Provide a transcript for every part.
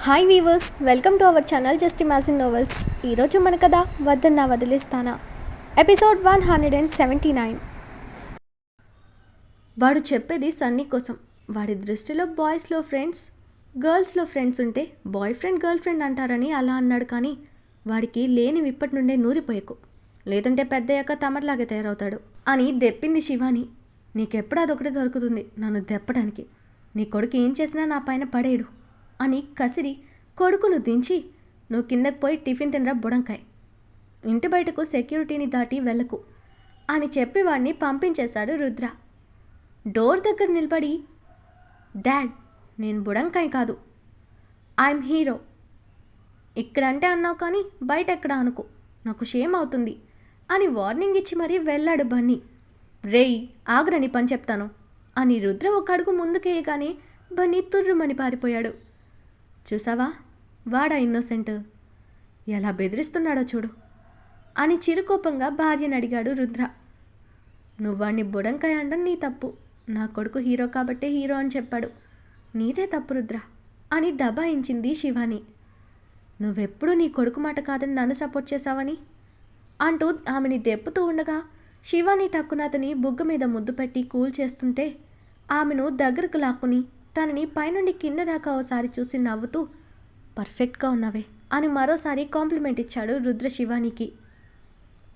Hi weavers, welcome to our channel just imagine novels. ఈరోజు మన కథ వద్దన్నా వదిలేస్తానా, ఎపిసోడ్ 179. వాడు చెప్పేది సన్నీ కోసం. వాడి దృష్టిలో బాయ్స్లో ఫ్రెండ్స్, గర్ల్స్లో ఫ్రెండ్స్ ఉంటే బాయ్ ఫ్రెండ్ గర్ల్ ఫ్రెండ్ అంటారని అలా అన్నాడు. కానీ వాడికి లేనివి ఇప్పటి నుండే నూరిపోయకు, లేదంటే పెద్దయ్యాక తమర్లాగే తయారవుతాడు అని దెప్పింది శివాని. నీకెప్పుడు అదొకటి దొరుకుతుంది నన్ను దెప్పడానికి. నీ కొడుకు ఏం చేసినా నా పైన పడేయడు అని కసిరి కొడుకును దించి, నువ్వు కిందకు పోయి టిఫిన్ తినరా బుడంకాయ్, ఇంటి బయటకు సెక్యూరిటీని దాటి వెళ్ళకు అని చెప్పి వాడిని పంపించేశాడు రుద్ర. డోర్ దగ్గర నిలబడి, డాడ్ నేను బుడంకాయ్ కాదు, ఐఎమ్ హీరో. ఇక్కడంటే అన్నావు కానీ బయట ఎక్కడ అనుకో, నాకు షేమ్ అవుతుంది అని వార్నింగ్ ఇచ్చి మరీ వెళ్ళాడు బన్నీ. రేయ్ ఆగ్రని పని చెప్తాను అని రుద్ర ఒక అడుగు ముందుకేయగానే బన్నీ తుర్రుమని పారిపోయాడు. చూసావా వాడా ఇన్నోసెంట్, ఎలా బెదిరిస్తున్నాడో చూడు అని చిరుకోపంగా భార్యను అడిగాడు రుద్ర. నువ్వాడిని బుడంకాయ అనడం నీ తప్పు, నా కొడుకు హీరో కాబట్టే హీరో అని చెప్పాడు, నీదే తప్పు రుద్ర అని దబాయించింది శివాని. నువ్వెప్పుడు నీ కొడుకు మాట కాదని నన్ను సపోర్ట్ చేశావని అంటూ ఆమెని దెప్పుతూ ఉండగా శివాని టక్కున అతని బుగ్గ మీద ముద్దు పెట్టి కూల్ చేస్తుంటే ఆమెను దగ్గరకు లాక్కుని తనని పైనుండి కింద దాకా ఓసారి చూసి నవ్వుతూ, పర్ఫెక్ట్గా ఉన్నావే అని మరోసారి కాంప్లిమెంట్ ఇచ్చాడు రుద్ర శివానికి.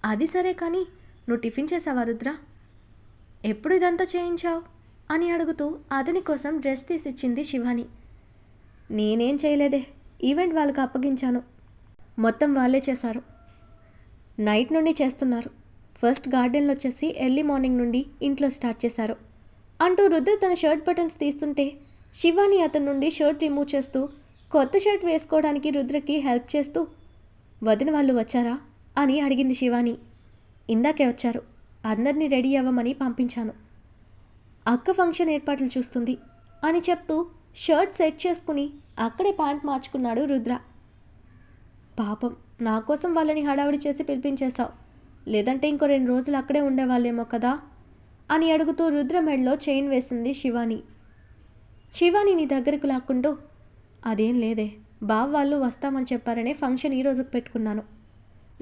అది సరే కానీ నువ్వు టిఫిన్ చేసావా రుద్ర, ఎప్పుడు ఇదంతా చేయించావు అని అడుగుతూ అతని కోసం డ్రెస్ తీసిచ్చింది శివాని. నేనేం చేయలేదే, ఈవెంట్ వాళ్ళకు అప్పగించాను, మొత్తం వాళ్ళే చేశారు, నైట్ నుండి చేస్తున్నారు, ఫస్ట్ గార్డెన్లో వచ్చేసి ఎర్లీ మార్నింగ్ నుండి ఇంట్లో స్టార్ట్ చేశారు అంటూ రుద్ర తన షర్ట్ బటన్స్ తీస్తుంటే శివాని అతని నుండి షర్ట్ రిమూవ్ చేస్తూ కొత్త షర్ట్ వేసుకోవడానికి రుద్రకి హెల్ప్ చేస్తూ, వదిన వాళ్ళు వచ్చారా అని అడిగింది శివాని. ఇందాకే వచ్చారు, అందరినీ రెడీ అవ్వమని పంపించాను, అక్క ఫంక్షన్ ఏర్పాట్లు చూస్తుంది అని చెప్తూ షర్ట్ సెట్ చేసుకుని అక్కడే ప్యాంట్ మార్చుకున్నాడు రుద్ర. పాపం నా కోసం వాళ్ళని హడావిడి చేసి పిలిపించేశావు, లేదంటే ఇంకో 2 రోజులు అక్కడే ఉండేవాళ్ళేమో కదా అని అడుగుతూ రుద్ర మెడలో చైన్ వేసింది శివాని. శివానిని దగ్గరకు లాక్కుంటూ, అదేం లేదే, బావ వాళ్ళు వస్తామని చెప్పారనే ఫంక్షన్ ఈ రోజుకు పెట్టుకున్నాను,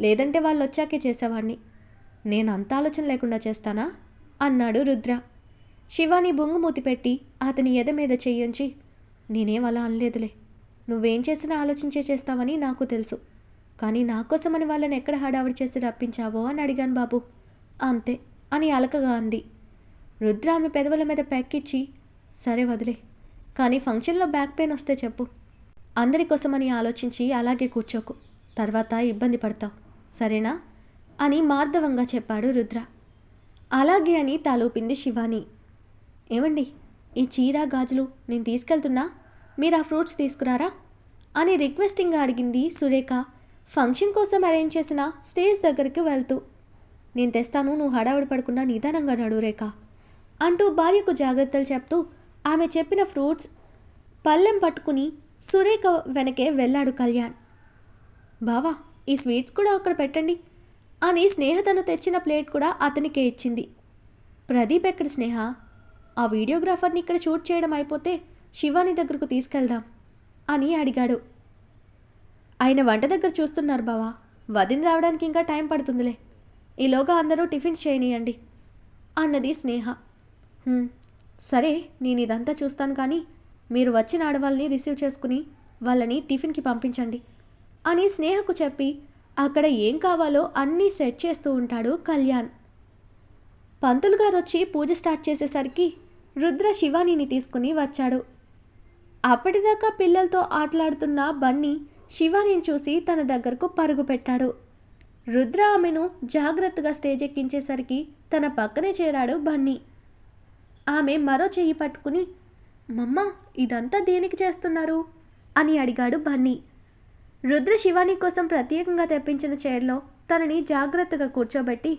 లేదంటే వాళ్ళు వచ్చాకే చేసేవాడిని, నేను అంత ఆలోచన లేకుండా చేస్తానా అన్నాడు రుద్ర. శివాని బొంగుమూతి పెట్టి అతని ఎద మీద చెయ్యుంచి, నేనేం అలా అనలేదులే, నువ్వేం చేసినా ఆలోచించే చేస్తావని నాకు తెలుసు, కానీ నా కోసమని వాళ్ళని ఎక్కడ హడావిడి చేసి రప్పించావో అని అడిగాను బాబు, అంతే అని అలకగా అంది. రుద్ర ఆమె పెదవుల మీద పెక్కిచ్చి, సరే వదిలే, కానీ ఫంక్షన్లో బ్యాక్ పెయిన్ వస్తే చెప్పు, అందరి కోసమని ఆలోచించి అలాగే కూర్చోకు, తర్వాత ఇబ్బంది పడతావు సరేనా అని మార్దవంగా చెప్పాడు రుద్ర. అలాగే అని తలూపింది శివాని. ఏమండి, ఈ చీర గాజులు నేను తీసుకెళ్తున్నా, మీరు ఆ ఫ్రూట్స్ తీసుకురారా అని రిక్వెస్టింగ్గా అడిగింది సురేఖ ఫంక్షన్ కోసం అరేంజ్ చేసిన స్టేజ్ దగ్గరికి వెళ్తూ. నేను తెస్తాను, నువ్వు హడావిడి పడకుండా నిదానంగా నడు రేఖ అంటూ భార్యకు జాగ్రత్తలు చెప్తూ ఆమె చెప్పిన ఫ్రూట్స్ పళ్ళెం పట్టుకుని సురేఖ వెనకే వెళ్ళాడు కళ్యాణ్. బావా ఈ స్వీట్స్ కూడా అక్కడ పెట్టండి అని స్నేహ తను తెచ్చిన ప్లేట్ కూడా అతనికే ఇచ్చింది. ప్రదీప్ ఎక్కడ స్నేహ, ఆ వీడియోగ్రాఫర్ని ఇక్కడ షూట్ చేయడం అయిపోతే శివాని దగ్గరకు తీసుకెళ్దాం అని అడిగాడు. ఆయన వంట దగ్గర చూస్తున్నారు బావా, వదిన రావడానికి ఇంకా టైం పడుతుందిలే, ఈలోగా అందరూ టిఫిన్స్ చేయనియండి అన్నది స్నేహ. సరే నేను ఇదంతా చూస్తాను, కానీ మీరు వచ్చిన ఆడవాళ్ళని రిసీవ్ చేసుకుని వాళ్ళని టిఫిన్కి పంపించండి అని స్నేహకు చెప్పి అక్కడ ఏం కావాలో అన్నీ సెట్ చేస్తూ ఉంటాడు కళ్యాణ్. పంతులు గారు వచ్చి పూజ స్టార్ట్ చేసేసరికి రుద్ర శివానీని తీసుకుని వచ్చాడు. అప్పటిదాకా పిల్లలతో ఆటలాడుతున్న బన్నీ శివానీని చూసి తన దగ్గరకు పరుగు పెట్టాడు. రుద్ర ఆమెను జాగ్రత్తగా స్టేజ్ ఎక్కించేసరికి తన పక్కనే చేరాడు బన్నీ. ఆమె మరో చెయ్యి పట్టుకుని, మమ్మ ఇదంతా దేనికి చేస్తున్నారు అని అడిగాడు బన్నీ. రుద్ర శివాని కోసం ప్రత్యేకంగా తెప్పించిన చైర్లో తనని జాగ్రత్తగా కూర్చోబెట్టి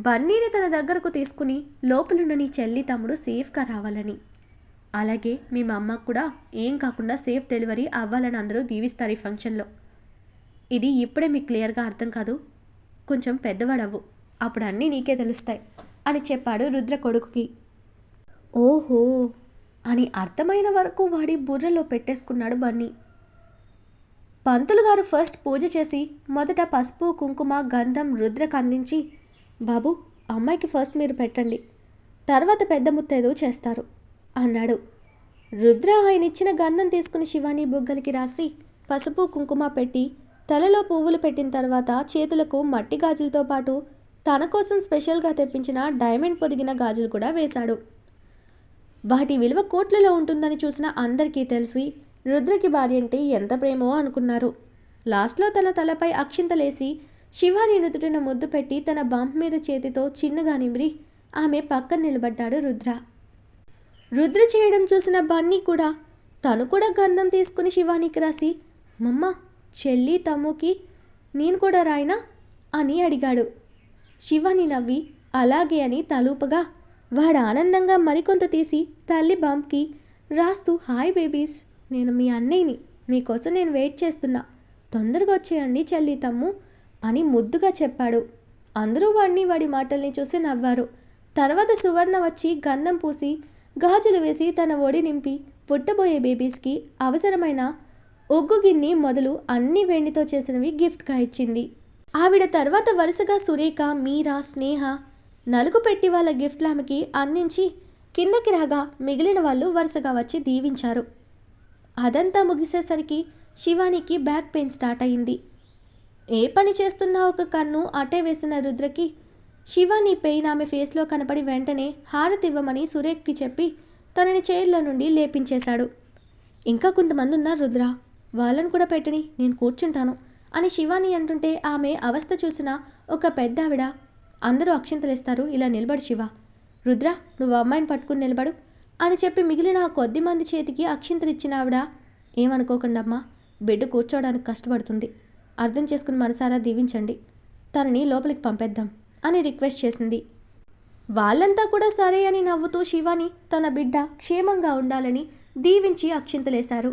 బన్నీని తన దగ్గరకు తీసుకుని లోపలున్న నీ చెల్లి తమ్ముడు సేఫ్గా రావాలని, అలాగే మీ అమ్మకు కూడా ఏం కాకుండా సేఫ్ డెలివరీ అవ్వాలని అందరూ దీవిస్తారు ఈ ఫంక్షన్లో, ఇది ఇప్పుడే మీకు క్లియర్గా అర్థం కాదు, కొంచెం పెద్దవాడవ్వు, అప్పుడు అన్నీ నీకే తెలుస్తాయి అని చెప్పాడు రుద్ర కొడుకుకి. ఓహో అని అర్థమైన వరకు వాడి బుర్రలో పెట్టేసుకున్నాడు బన్నీ. పంతులు గారు ఫస్ట్ పూజ చేసి మొదట పసుపు కుంకుమ గంధం రుద్రకు అందించి, బాబు అమ్మాయికి ఫస్ట్ మీరు పెట్టండి, తర్వాత పెద్ద ముత్తైదు చేస్తారు అన్నాడు. రుద్ర ఆయన ఇచ్చిన గంధం తీసుకుని శివాని బుగ్గలకి రాసి పసుపు కుంకుమ పెట్టి తలలో పువ్వులు పెట్టిన తర్వాత చేతులకు మట్టి గాజులతో పాటు తన కోసం స్పెషల్గా తెప్పించిన డైమండ్ పొదిగిన గాజులు కూడా వేశాడు. వాటి విలువ కోట్లలో ఉంటుందని చూసిన అందరికీ తెలిసి రుద్రకి భార్య అంటే ఎంత ప్రేమో అనుకున్నారు. లాస్ట్లో తన తలపై అక్షింతలేసి శివాని నుదుటిన ముద్దు పెట్టి తన బంప్ మీద చేతితో చిన్నగా నిమిరి ఆమె పక్కన నిలబడ్డాడు రుద్ర. రుద్ర చేయడం చూసిన బన్నీ కూడా తను కూడా గంధం తీసుకుని శివానికి రాసి, మమ్మ చెల్లి తమ్ముకి నేను కూడా రాయినా అని అడిగాడు. శివాని నవ్వి అలాగే అని తలూపగా వాడు ఆనందంగా మరికొంత తీసి తల్లి బంప్కి రాస్తూ, హాయ్ బేబీస్, నేను మీ అన్నయ్యని, మీకోసం నేను వెయిట్ చేస్తున్నా, తొందరగా వచ్చేయండి చెల్లి తమ్ము అని ముద్దుగా చెప్పాడు. అందరూ వాడి మాటల్ని చూసి నవ్వారు. తర్వాత సువర్ణ వచ్చి గంధం పూసి గాజులు వేసి తన ఒడి నింపి పుట్టబోయే బేబీస్కి అవసరమైన ఒగ్గు గిన్నె మొదలు అన్ని వెండితో చేసినవి గిఫ్ట్గా ఇచ్చింది. ఆవిడ తర్వాత వరుసగా సురేఖ, మీరా, స్నేహ నలుగు పెట్టి వాళ్ళ గిఫ్ట్లు ఆమెకి అందించి కిందకి రాగా మిగిలిన వాళ్ళు వరుసగా వచ్చి దీవించారు. అదంతా ముగిసేసరికి శివానికి బ్యాక్ పెయిన్ స్టార్ట్ అయింది. ఏ పని చేస్తున్నా ఒక కన్ను అటే వేసిన రుద్రకి శివాని పెయిన్ ఆమె ఫేస్లో కనపడి వెంటనే హారతి ఇవ్వమని సురేఖ్కి చెప్పి తనని చైర్లో నుండి లేపించేశాడు. ఇంకా కొంతమంది ఉన్నారు రుద్ర, వాళ్ళని కూడా పెట్టని, నేను కూర్చుంటాను అని శివాని అంటుంటే ఆమె అవస్థ చూసిన ఒక పెద్ద ఆవిడ, అందరూ అక్షింతలేస్తారు, ఇలా నిలబడు శివ, రుద్ర నువ్వు అమ్మాయిని పట్టుకుని నిలబడు అని చెప్పి మిగిలిన ఆ కొద్ది మంది చేతికి అక్షింతలిచ్చిన ఆవిడ, ఏమనుకోకండమ్మా, బిడ్డ కూర్చోవడానికి కష్టపడుతుంది, అర్థం చేసుకుని మనసారా దీవించండి, తనని లోపలికి పంపేద్దాం అని రిక్వెస్ట్ చేసింది. వాళ్ళంతా కూడా సరే అని నవ్వుతూ శివాని తన బిడ్డ క్షేమంగా ఉండాలని దీవించి అక్షింతలేశారు.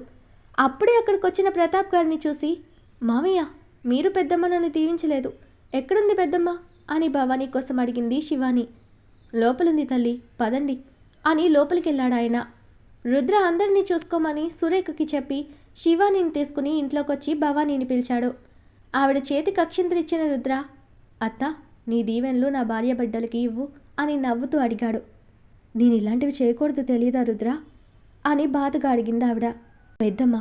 అప్పుడే అక్కడికి వచ్చిన ప్రతాప్ గారిని చూసి, మామయ్య మీరు పెద్దమ్మ నన్ను దీవించలేదు, ఎక్కడుంది పెద్దమ్మ అని భవానీ కోసం అడిగింది శివాని. లోపలుంది తల్లి, పదండి అని లోపలికి వెళ్ళాడు ఆయన. రుద్ర అందరినీ చూసుకోమని సురేఖకి చెప్పి శివానీని తీసుకుని ఇంట్లోకి వచ్చి భవానీని పిలిచాడు. ఆవిడ చేతికి అక్షింతలిచ్చిన రుద్ర, అత్త నీ దీవెనలు నా భార్య బిడ్డలకి ఇవ్వు అని నవ్వుతూ అడిగాడు. నేను ఇలాంటివి చేయకూడదు తెలియదా రుద్ర అని బాధగా అడిగింది ఆవిడ. పెద్దమ్మ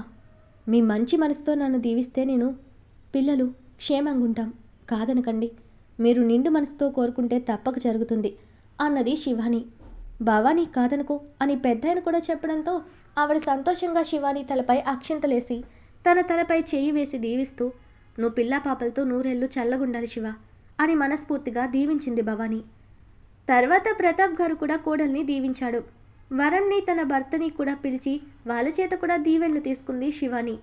మీ మంచి మనసుతో నన్ను దీవిస్తే నేను పిల్లలు క్షేమంగా ఉంటాం, కాదనకండి, మీరు నిండు మనసుతో కోరుకుంటే తప్పక జరుగుతుంది అన్నది శివాని. భవానీ కాదనుకో అని పెద్దాయన కూడా చెప్పడంతో ఆవిడ సంతోషంగా శివాని తలపై అక్షింతలేసి తన తలపై చేయి వేసి దీవిస్తూ, నువ్వు పిల్లా పాపలతో నూరేళ్ళు చల్లగుండాలి శివ అని మనస్ఫూర్తిగా దీవించింది భవానీ. తర్వాత ప్రతాప్ గారు కూడా కోడల్ని దీవించాడు. వరంని తన భర్తని కూడా పిలిచి వాళ్ళ చేత కూడా దీవెనలు తీసుకుంది శివాని.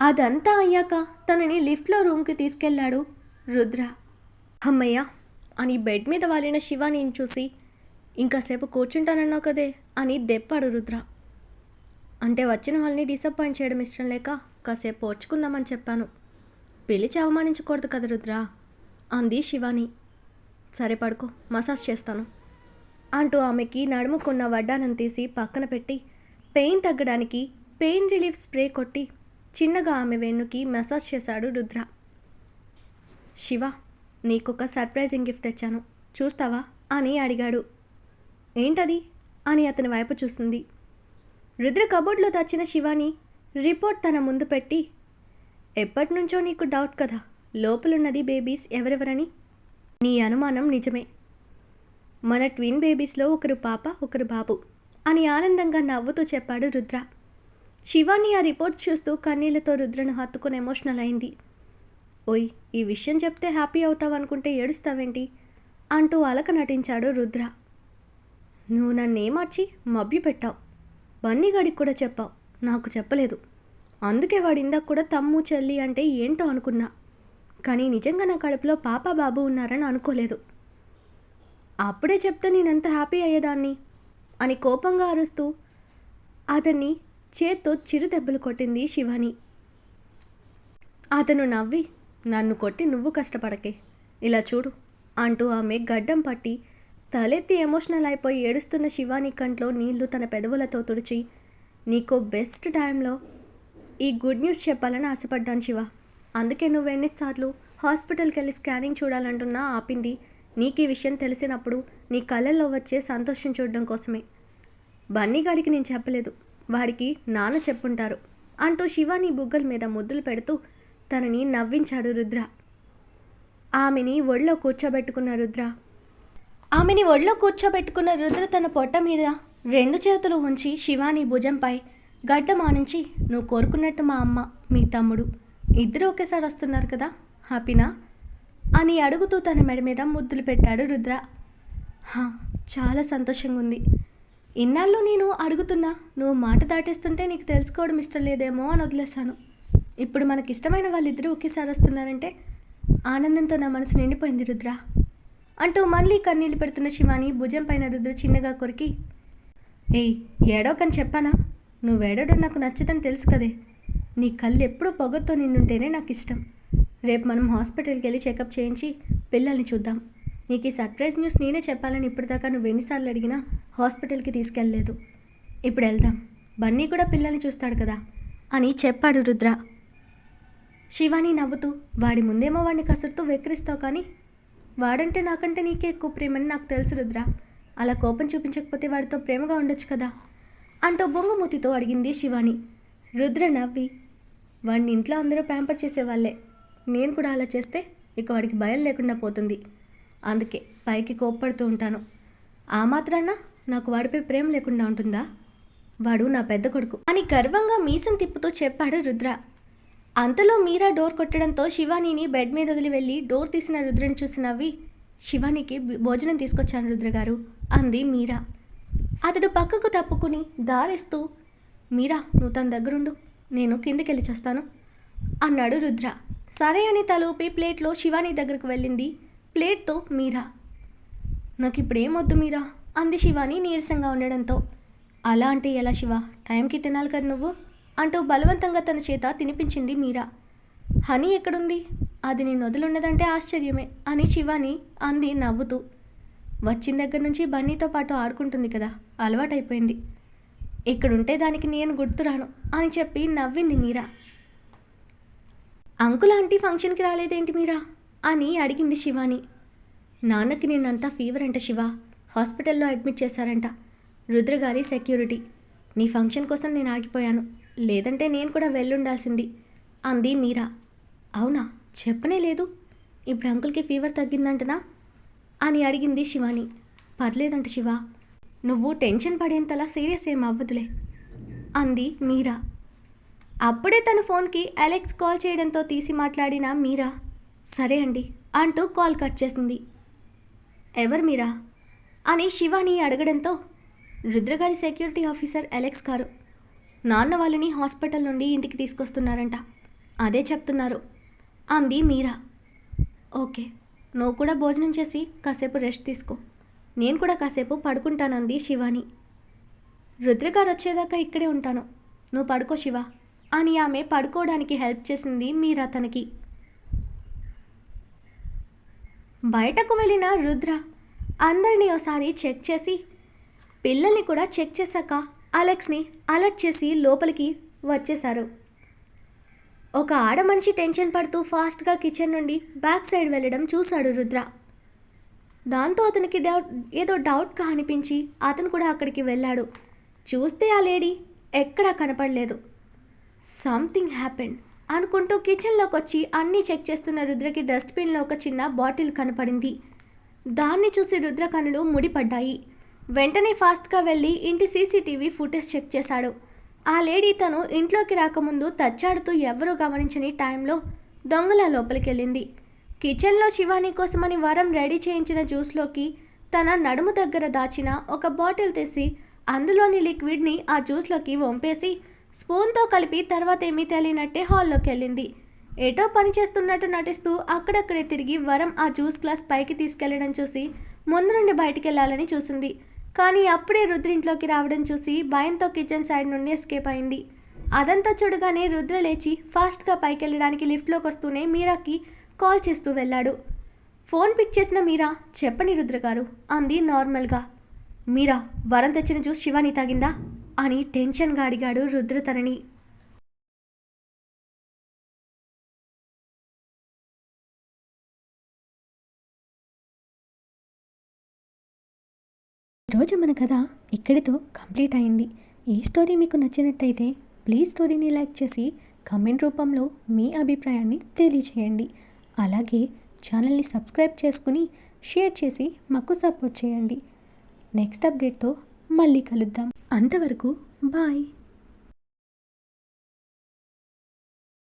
అదంతా అయ్యాక తనని లిఫ్ట్లో రూమ్కి తీసుకెళ్లాడు రుద్ర. అమ్మయ్య అని బెడ్ మీద వాలిన శివానీని చూసి, ఇంకాసేపు కూర్చుంటానన్నావు కదే అని దెప్పాడు రుద్ర. అంటే వచ్చిన వాళ్ళని డిసప్పాయింట్ చేయడం ఇష్టం లేక కాసేపు ఓర్చుకుందామని చెప్పాను, పిలిచి అవమానించకూడదు కదా రుద్ర అంది శివాని. సరే పడుకో, మసాజ్ చేస్తాను అంటూ ఆమెకి నడుముకున్న వడ్డానం తీసి పక్కన పెట్టి పెయిన్ తగ్గడానికి పెయిన్ రిలీఫ్ స్ప్రే కొట్టి చిన్నగా ఆమె వెన్నుకి మసాజ్ చేశాడు రుద్ర. శివ నీకొక సర్ప్రైజింగ్ గిఫ్ట్ తెచ్చాను, చూస్తావా అని అడిగాడు. ఏంటది అని అతని వైపు చూసింది. రుద్ర కబోర్డ్లో తెచ్చిన శివాని రిపోర్ట్ తన ముందు పెట్టి, ఎప్పటి నుంచో నీకు డౌట్ కదా లోపలున్నది బేబీస్ ఎవరెవరని, నీ అనుమానం నిజమే, మన ట్విన్ బేబీస్లో ఒకరు పాప ఒకరు బాబు అని ఆనందంగా నవ్వుతూ చెప్పాడు రుద్ర. శివాని ఆ రిపోర్ట్ చూస్తూ కన్నీళ్లతో రుద్రను హత్తుకుని ఎమోషనల్ అయింది. ఓయ్ ఈ విషయం చెప్తే హ్యాపీ అవుతావనుకుంటే ఏడుస్తావేంటి అంటూ అలక నటించాడు రుద్ర. నువ్వు నన్నేమార్చి మభ్య పెట్టావు, బన్నీగాడికి కూడా చెప్పావు, నాకు చెప్పలేదు, అందుకే వాడు ఇందాక కూడా తమ్ము చెల్లి అంటే ఏంటో అనుకున్నా, కానీ నిజంగా నా కడుపులో పాప బాబు ఉన్నారని అనుకోలేదు, అప్పుడే చెప్తే నేనెంత హ్యాపీ అయ్యేదాన్ని అని కోపంగా అరుస్తూ అతన్ని చేత్తో చిరు దెబ్బలు కొట్టింది శివాని. అతను నవ్వి, నన్ను కొట్టి నువ్వు కష్టపడకే, ఇలా చూడు అంటూ ఆమె గడ్డం పట్టి తలెత్తి ఎమోషనల్ అయిపోయి ఏడుస్తున్న శివాని కంట్లో నీళ్లు తన పెదవులతో తుడిచి, నీకో బెస్ట్ టైంలో ఈ గుడ్ న్యూస్ చెప్పాలని ఆశపడ్డాను శివ. అందుకే నువ్వు ఎన్నిసార్లు హాస్పిటల్కి వెళ్ళి స్కానింగ్ చూడాలంటున్నా ఆపింది నీకు ఈ విషయం తెలిసినప్పుడు నీ కళ్ళల్లో వచ్చే సంతోషం చూడడం కోసమే. బన్నీగాడికి నేను చెప్పలేదు, వాడికి నాన్న చెప్పుంటారు అంటూ శివాని బుగ్గల మీద ముద్దులు పెడుతూ తనని నవ్వించాడు రుద్ర. ఆమెని ఒళ్ళో కూర్చోబెట్టుకున్న రుద్ర తన పొట్ట మీద 2 చేతులు ఉంచి శివాని భుజంపై గడ్డమానించి, నువ్వు కోరుకున్నట్టు మా అమ్మ, మీ తమ్ముడు ఇద్దరు ఒకేసారి వస్తున్నారు కదా, హ్యాపీనా అని అడుగుతూ తన మెడ మీద ముద్దులు పెట్టాడు రుద్ర. చాలా సంతోషంగా ఉంది. ఇన్నాళ్ళు నేను అడుగుతున్నా, నువ్వు మాట దాటేస్తుంటే నీకు తెలుసుకోవడం ఇష్టం లేదేమో అని వదిలేశాను. ఇప్పుడు మనకిష్టమైన వాళ్ళిద్దరూ ఒకేసారి వస్తున్నారంటే ఆనందంతో నా మనసు నిండిపోయింది రుద్ర అంటూ మళ్ళీ కన్నీళ్ళు పెడుతున్న శివాని భుజం పైన రుద్ర చిన్నగా కొరికి, ఏయ్ ఏడవకని చెప్పానా, నువ్వేడవడం నాకు నచ్చదని తెలుసు కదే. నీ కళ్ళు ఎప్పుడూ పొగతో నిండుంటేనే నాకు ఇష్టం. రేపు మనం హాస్పిటల్కి వెళ్ళి చెకప్ చేయించి పిల్లల్ని చూద్దాం. నీకు ఈ సర్ప్రైజ్ న్యూస్ నేనే చెప్పాలని ఇప్పటిదాకా నువ్వు ఎన్నిసార్లు అడిగినా హాస్పిటల్కి తీసుకెళ్ళలేదు. ఇప్పుడు వెళ్దాం, బన్నీ కూడా పిల్లల్ని చూస్తాడు కదా అని చెప్పాడు రుద్ర. శివాని నవ్వుతూ, వాడి ముందేమో వాడిని కసురుతూ వెక్కిరిస్తావు, కానీ వాడంటే నాకంటే నీకే ఎక్కువ ప్రేమని నాకు తెలుసు రుద్ర. అలా కోపం చూపించకపోతే వాడితో ప్రేమగా ఉండొచ్చు కదా అంటూ బొంగుమూతితో అడిగింది శివాని. రుద్ర నవ్వి, వాడిని ఇంట్లో అందరూ ప్యాంపర్ చేసేవాళ్ళే, నేను కూడా అలా చేస్తే ఇక వాడికి భయం లేకుండా పోతుంది. అందుకే పైకి కోప్పడుతూ ఉంటాను. ఆ మాత్రాన నాకు వాడిపై ప్రేమ లేకుండా ఉంటుందా? వాడు నా పెద్ద కొడుకు అని గర్వంగా మీసం తిప్పుతూ చెప్పాడు రుద్ర. అంతలో మీరా డోర్ కొట్టడంతో శివానీని బెడ్ మీద వదిలి వెళ్ళి డోర్ తీసిన రుద్రని చూసి నవ్వి, శివానికి భోజనం తీసుకొచ్చాను రుద్రగారు అంది మీరా. అతడు పక్కకు తప్పుకుని దారిస్తూ, మీరా నువ్వు తన దగ్గరుండు, నేను కిందికెళ్ళి చేస్తాను అన్నాడు రుద్ర. సరే అని తలూపి ప్లేట్లో శివాని దగ్గరకు వెళ్ళింది ప్లేట్తో మీరా. నాకు ఇప్పుడు ఏమొద్దు మీరా అంది శివాని నీరసంగా ఉండడంతో. అలా అంటే ఎలా శివ, టైంకి తినాలి కదా నువ్వు అంటూ బలవంతంగా తన చేత తినిపించింది మీరా. హనీ ఎక్కడుంది, అది నేను వదిలున్నదంటే ఆశ్చర్యమే అని శివాని అంది నవ్వుతూ. వచ్చిన దగ్గర నుంచి బన్నీతో పాటు ఆడుకుంటుంది కదా, అలవాటైపోయింది. ఇక్కడుంటే దానికి నేను గుర్తురాను అని చెప్పి నవ్వింది మీరా. అంకుల్ ఆంటీ ఫంక్షన్కి రాలేదేంటి మీరా అని అడిగింది శివాని. నాన్నకి నిన్నంతా ఫీవర్ అంట శివ, హాస్పిటల్లో అడ్మిట్ చేశారంట. రుద్రగారి సెక్యూరిటీ. నీ ఫంక్షన్ కోసం నేను ఆగిపోయాను, లేదంటే నేను కూడా వెళ్ళుండాల్సింది అంది మీరా. అవునా, చెప్పనే లేదు. ఇప్పుడు అంకుల్కి ఫీవర్ తగ్గిందంటనా అని అడిగింది శివాని. పర్లేదంట శివ, నువ్వు టెన్షన్ పడేంతలా సీరియస్ ఏం అవ్వదులే అంది మీరా. అప్పుడే తన ఫోన్కి అలెక్స్ కాల్ చేయడంతో తీసి మాట్లాడిన మీరా, సరే అండి అంటూ కాల్ కట్ చేసింది. ఎవరు మీరా అని శివాని అడగడంతో, రుద్రగారి సెక్యూరిటీ ఆఫీసర్ అలెక్స్ గారు నాన్న వాళ్ళని హాస్పిటల్ నుండి ఇంటికి తీసుకొస్తున్నారంట, అదే చెప్తున్నారు అంది మీరా. ఓకే, నువ్వు కూడా భోజనం చేసి కాసేపు రెస్ట్ తీసుకో, నేను కూడా కాసేపు పడుకుంటానంది శివాని. రుద్రగారు వచ్చేదాకా ఇక్కడే ఉంటాను, నువ్వు పడుకో శివ అని ఆమె పడుకోవడానికి హెల్ప్ చేసింది మీరా తనకి. బయటకు వెళ్ళిన రుద్ర అందరినీ ఒకసారి చెక్ చేసి పిల్లల్ని కూడా చెక్ చేశాక అలెక్స్ని అలర్ట్ చేసి లోపలికి వచ్చేశారు. ఒక ఆడ మనిషి టెన్షన్ పడుతూ ఫాస్ట్గా కిచెన్ నుండి బ్యాక్ సైడ్ వెళ్ళడం చూశాడు రుద్ర. దాంతో అతనికి ఏదో డౌట్గా అనిపించి అతను కూడా అక్కడికి వెళ్ళాడు. చూస్తే ఆ లేడీ ఎక్కడా కనపడలేదు. సంథింగ్ హ్యాపెండ్ అనుకుంటూ కిచెన్లోకి వచ్చి అన్నీ చెక్ చేస్తున్న రుద్రకి డస్ట్బిన్లో ఒక చిన్న బాటిల్ కనపడింది. దాన్ని చూసి రుద్ర కనులు ముడిపడ్డాయి. వెంటనే ఫాస్ట్గా వెళ్ళి ఇంటి సీసీటీవీ ఫుటేజ్ చెక్ చేశాడు. ఆ లేడీ తను ఇంట్లోకి రాకముందు తచ్చాడుతూ ఎవరూ గమనించని టైంలో దొంగల లోపలికి వెళ్ళింది. కిచెన్లో శివాని కోసమని వరం రెడీ చేయించిన జ్యూస్లోకి తన నడుము దగ్గర దాచిన ఒక బాటిల్ తీసి అందులోని లిక్విడ్ని ఆ జ్యూస్లోకి వంపేసి స్పూన్తో కలిపి తర్వాత ఏమీ తెలియనట్టే హాల్లోకి వెళ్ళింది. ఏటో పని చేస్తున్నట్టు నటిస్తూ అక్కడక్కడే తిరిగి వరం ఆ జ్యూస్ గ్లాస్ పైకి తీసుకెళ్లడం చూసి ముందు నుండి బయటికి వెళ్ళాలని చూసింది. కానీ అప్పుడే రుద్ర ఇంట్లోకి రావడం చూసి భయంతో కిచెన్ సైడ్ నుండి ఎస్కేప్ అయింది. అదంతా చూడగానే రుద్ర లేచి ఫాస్ట్గా పైకి వెళ్ళడానికి లిఫ్ట్లోకి వస్తూనే మీరాకి కాల్ చేస్తూ వెళ్ళాడు. ఫోన్ పిక్ చేసిన మీరా, చెప్పండి రుద్ర గారు అంది నార్మల్గా. మీరా, వరం తెచ్చిన జ్యూస్ శివాని తాగిందా అని టెన్షన్గా అడిగాడు రుద్ర తనని. ఈరోజు మన కథ ఇక్కడితో కంప్లీట్ అయింది. ఈ స్టోరీ మీకు నచ్చినట్టయితే ప్లీజ్ స్టోరీని లైక్ చేసి కామెంట్ రూపంలో మీ అభిప్రాయాన్ని తెలియచేయండి. అలాగే ఛానల్ని సబ్స్క్రైబ్ చేసుకుని షేర్ చేసి మాకు సపోర్ట్ చేయండి. నెక్స్ట్ అప్డేట్తో మళ్ళీ కలుద్దాం. అంతవరకు బాయ్.